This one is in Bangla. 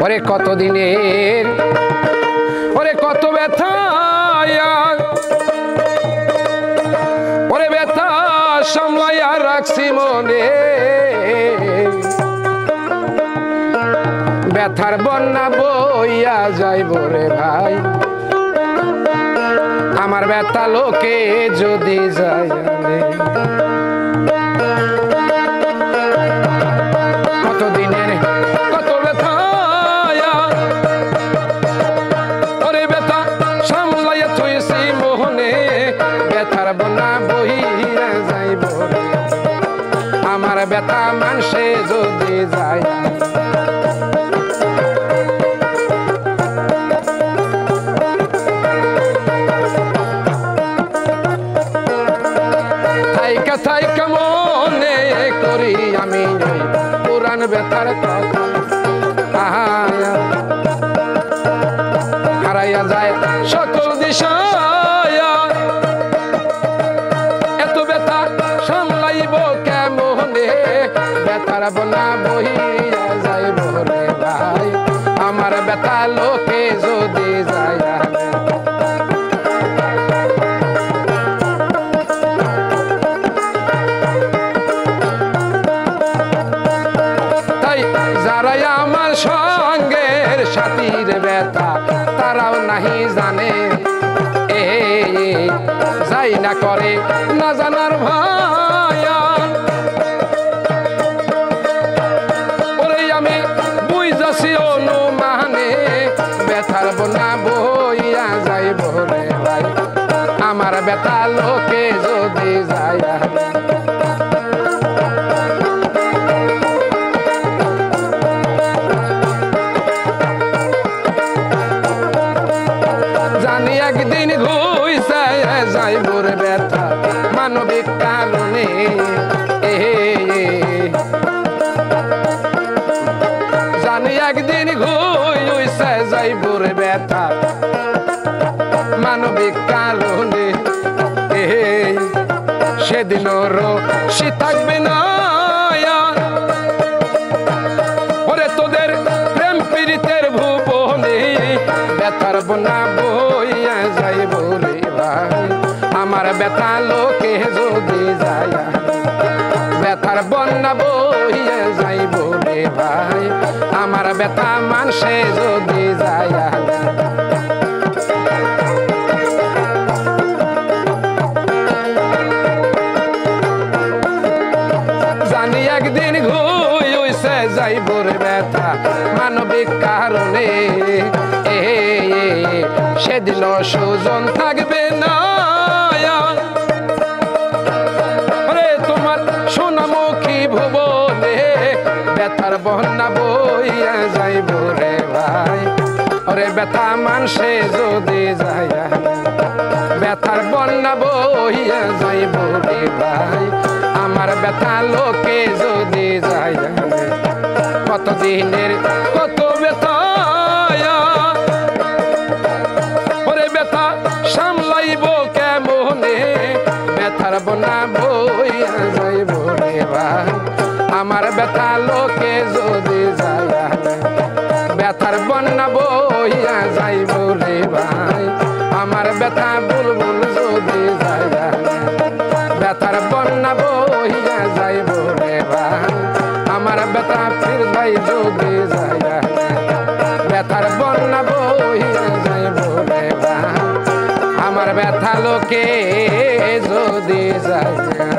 ওরে কত দিনের ওরে কত ব্যথা ওরে ব্যথা সামলাইয়া রাখছি মনে ব্যথার বন্যা বইয়া যাইব রে ভাই আমার ব্যথা লোকে যদি যায় কত দিনের কত ব্যথা ওরে ব্যথা সামলাইয়া থইছি মোহনে ব্যথার বন্যা বইয়া যাইব আমার ব্যথা মানুষে যদি যায় থাইকা মনে করি আমি পুরান ব্যথার কথা হারাইয়া যায় সকল দিশা এত ব্যথা সামলাইব কেমনে ব্যথার বন্যা বহিয়া যাইব রে ভাই আমার ব্যথা লোকে যদি যায় যারাই আমার সঙ্গের সাথীর ব্যথা তারাও নাহি জানে যাই না করে না জানার ভায়া ওরে আমি বুঝাছি অনুমানে ব্যথার বন্যা বইয়া যাইব রে ভাই আমার ব্যথা লোকে যদি যায় একদিন ঘুইছে যাইব রে ব্যথা মানবিক কারণে জানি একদিন ঘুইছে যাইব রে ব্যথা মানবিক কারণে সেদিন রশি থাকবে না ওরে তোদের প্রেম পীড়িতের ভুবনে ব্যথার বন্যা বইয়া যাইব রে ভাই আমার ব্যথা লোকে যদি যায় ব্যথার বন্যা বইয়া যাইব রে ভাই আমার ব্যথা মানুষে যদি যায় জানি একদিন ঘুইছে যাইব রে ব্যথা মানবিক কারণে সেদিন সুজন থাকবে না তোমার সোনামুখী ভুবনে ব্যথার বন্যা বইয়া যাইব রে ভাই ওরে ব্যথা মানুষে যদি যায় ব্যথার বন্যা বইয়া যাইব রে ভাই আমার ব্যথা লোকে যদি যায় কতদিনের কত ব্যথা ওরে ব্যথা সামলাইব কেমনে ব্যথার বন্যা বইয়া যাইব রে ভাই আমার ব্যথা লোকে যদি যায় ব্যথার বন্যা বইয়া যাইব রে ভাই আমার ব্যথা বুলবুল যদি যায় ব্যথার বন্যা বইয়া যাইব রে ভাই আমার ব্যথা ফির ভাই যদি যায় ব্যথার বন্যা বইয়া যাইব রে ভাই আমার ব্যথা লোকে যদি যায়